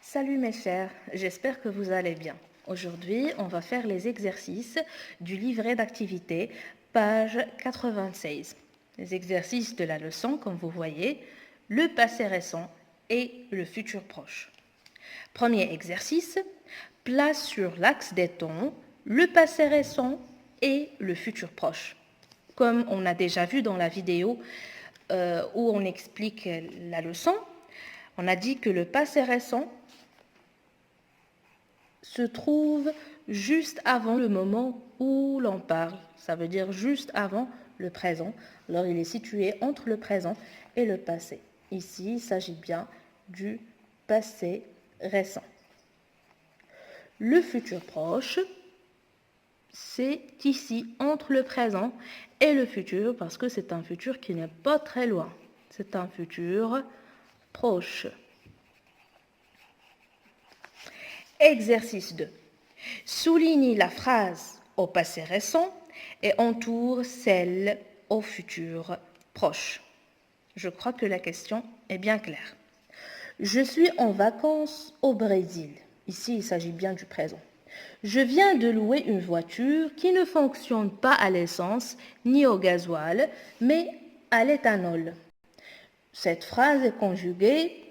Salut mes chers, j'espère que vous allez bien. Aujourd'hui, on va faire les exercices du livret d'activité, page 96. Les exercices de la leçon, comme vous voyez, le passé récent et le futur proche. Premier exercice, place sur l'axe des temps le passé récent et le futur proche. Comme on a déjà vu dans la vidéo où on explique la leçon, on a dit que le passé récent se trouve juste avant le moment où l'on parle. Ça veut dire juste avant le présent. Alors, il est situé entre le présent et le passé. Ici, il s'agit bien du passé récent. Le futur proche, c'est ici entre le présent et le futur parce que c'est un futur qui n'est pas très loin. C'est un futur proche. Exercice 2. Souligne la phrase au passé récent et entoure celle au futur proche. Je crois que la question est bien claire. Je suis en vacances au Brésil. Ici, il s'agit bien du présent. Je viens de louer une voiture qui ne fonctionne pas à l'essence ni au gasoil, mais à l'éthanol. Cette phrase est conjuguée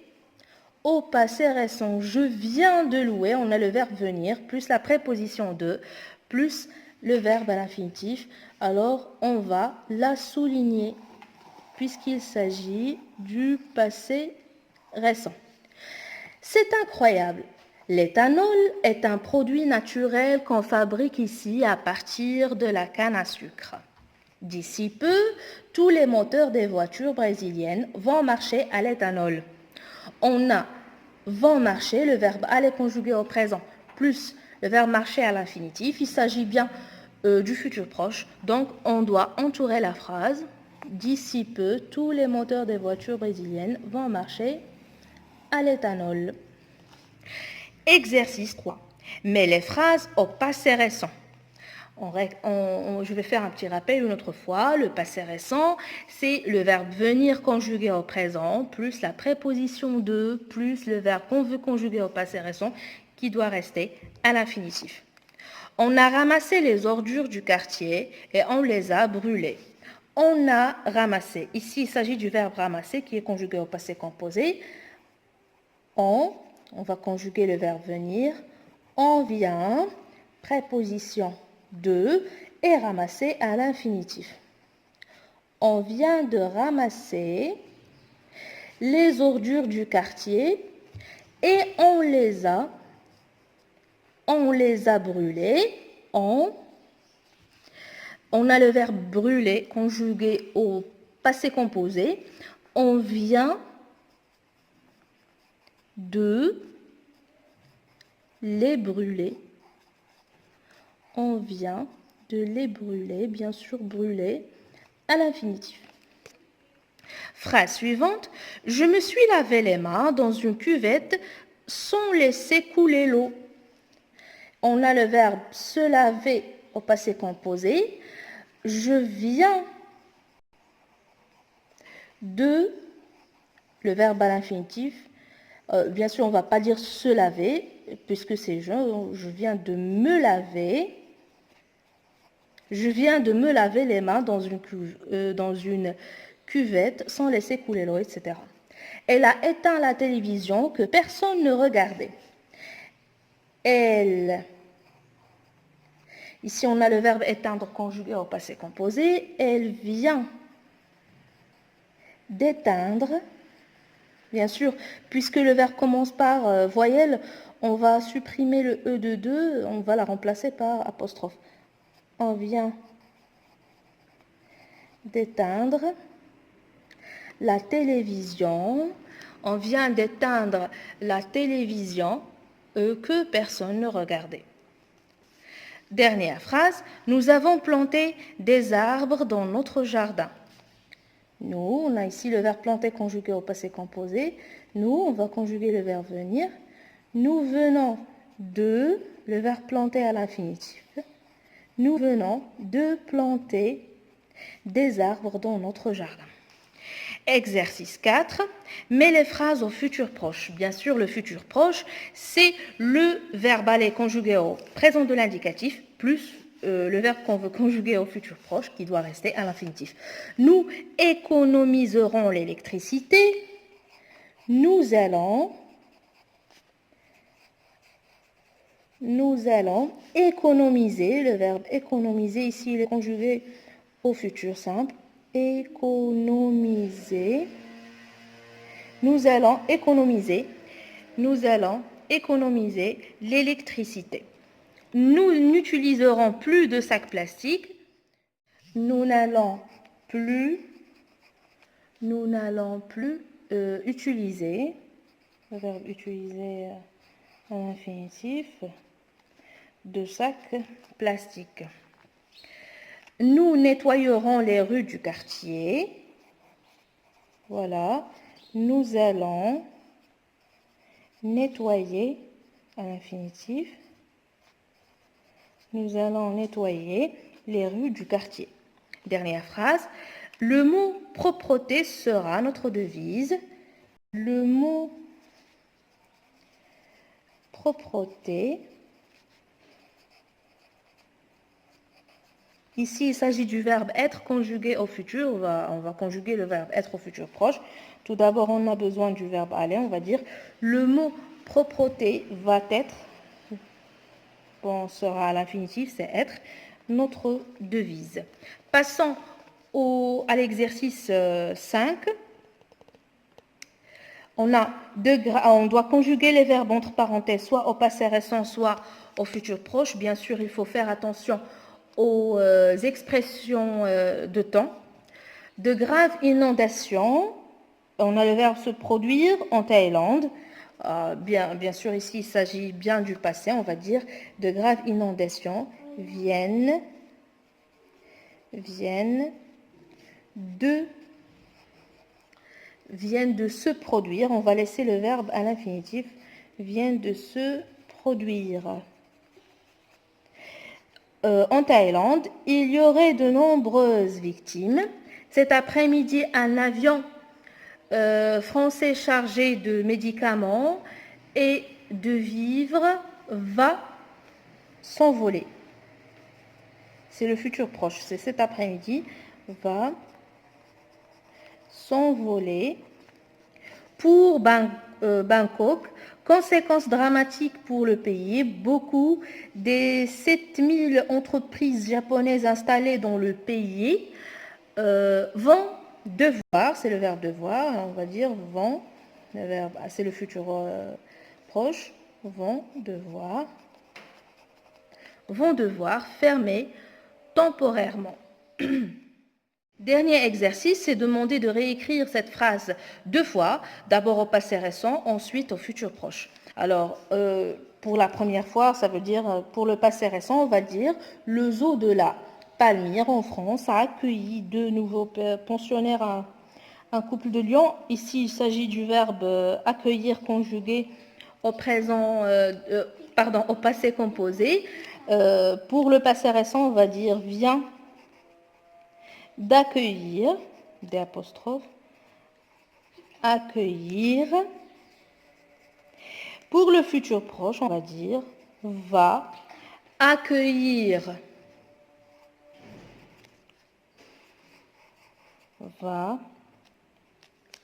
au passé récent. Je viens de louer, on a le verbe venir, plus la préposition de, plus le verbe à l'infinitif. Alors, on va la souligner puisqu'il s'agit du passé récent. C'est incroyable. L'éthanol est un produit naturel qu'on fabrique ici à partir de la canne à sucre. D'ici peu, tous les moteurs des voitures brésiliennes vont marcher à l'éthanol. On a vont marcher, le verbe aller conjugué au présent, plus le verbe marcher à l'infinitif. Il s'agit bien du futur proche. Donc, on doit entourer la phrase. D'ici peu, tous les moteurs des voitures brésiliennes vont marcher à l'éthanol. Exercice 3. Mets les phrases au passé récent. Je vais faire un petit rappel une autre fois. Le passé récent, c'est le verbe venir conjugué au présent, plus la préposition de, plus le verbe qu'on veut conjuguer au passé récent, qui doit rester à l'infinitif. On a ramassé les ordures du quartier et on les a brûlées. On a ramassé. Ici, il s'agit du verbe ramasser qui est conjugué au passé composé. On va conjuguer le verbe venir. On vient, préposition de et ramasser à l'infinitif. On vient de ramasser les ordures du quartier et on les a brûlées. On a le verbe brûler conjugué au passé composé. On vient de les brûler. On vient de les brûler, bien sûr brûler, à l'infinitif. Phrase suivante. Je me suis lavé les mains dans une cuvette sans laisser couler l'eau. On a le verbe se laver au passé composé. Je viens de, le verbe à l'infinitif. Bien sûr, on ne va pas dire se laver, puisque c'est je viens de me laver. Je viens de me laver les mains dans une cuvette sans laisser couler l'eau, etc. Elle a éteint la télévision que personne ne regardait. Elle. Ici, on a le verbe éteindre conjugué au passé composé. Elle vient d'éteindre. Bien sûr, puisque le verbe commence par voyelle, on va supprimer le E de 2, on va la remplacer par apostrophe. On vient d'éteindre la télévision. On vient d'éteindre la télévision que personne ne regardait. Dernière phrase, nous avons planté des arbres dans notre jardin. Nous, on a ici le verbe planter conjugué au passé composé. Nous, on va conjuguer le verbe venir. Nous venons de, le verbe planter à l'infinitif. Nous venons de planter des arbres dans notre jardin. Exercice 4. Mets les phrases au futur proche. Bien sûr, le futur proche, c'est le verbe aller conjugué au présent de l'indicatif plus le verbe qu'on veut conjuguer au futur proche qui doit rester à l'infinitif. Nous économiserons l'électricité. Nous allons économiser, le verbe économiser ici il est conjugué au futur simple, économiser, nous allons économiser l'électricité. Nous n'utiliserons plus de sacs plastiques, nous n'allons plus utiliser, le verbe utiliser à l'infinitif, de sacs plastiques. Nous nettoyerons les rues du quartier. Voilà. Nous allons nettoyer à l'infinitif. Nous allons nettoyer les rues du quartier. Dernière phrase. Le mot propreté sera notre devise. Le mot propreté. Ici, il s'agit du verbe être conjugué au futur. On va conjuguer le verbe être au futur proche. Tout d'abord, on a besoin du verbe aller. On va dire le mot propreté va être, bon, sera à l'infinitif, c'est être, notre devise. Passons à l'exercice 5. On doit conjuguer les verbes entre parenthèses, soit au passé récent, soit au futur proche. Bien sûr, il faut faire attention aux expressions de temps. De graves inondations, on a le verbe se produire en Thaïlande. Bien sûr, ici, il s'agit bien du passé. On va dire de graves inondations viennent de se produire. On va laisser le verbe à l'infinitif. Viennent de se produire. En Thaïlande, il y aurait de nombreuses victimes. Cet après-midi, un avion français chargé de médicaments et de vivres va s'envoler. C'est le futur proche, c'est cet après-midi, va s'envoler pour Bangkok. Conséquences dramatiques pour le pays, beaucoup des 7000 entreprises japonaises installées dans le pays vont devoir, c'est le verbe devoir, on va dire vont, le verbe, c'est le futur proche, vont devoir fermer temporairement. Dernier exercice, c'est demander de réécrire cette phrase 2 fois, d'abord au passé récent, ensuite au futur proche. Alors, pour la première fois, ça veut dire, pour le passé récent, on va dire le zoo de la Palmyre en France a accueilli 2 nouveaux pensionnaires à un couple de lions. Ici, il s'agit du verbe accueillir conjugué au au passé composé. Pour le passé récent, on va dire vient d'accueillir, des apostrophes, accueillir. Pour le futur proche, on va dire va accueillir. Va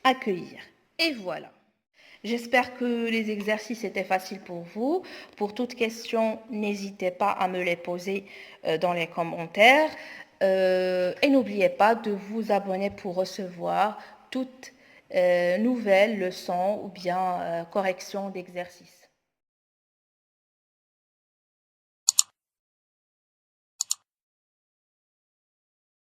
accueillir. Et voilà. J'espère que les exercices étaient faciles pour vous. Pour toute question, n'hésitez pas à me les poser dans les commentaires. Et n'oubliez pas de vous abonner pour recevoir toutes nouvelles leçons ou bien corrections d'exercices.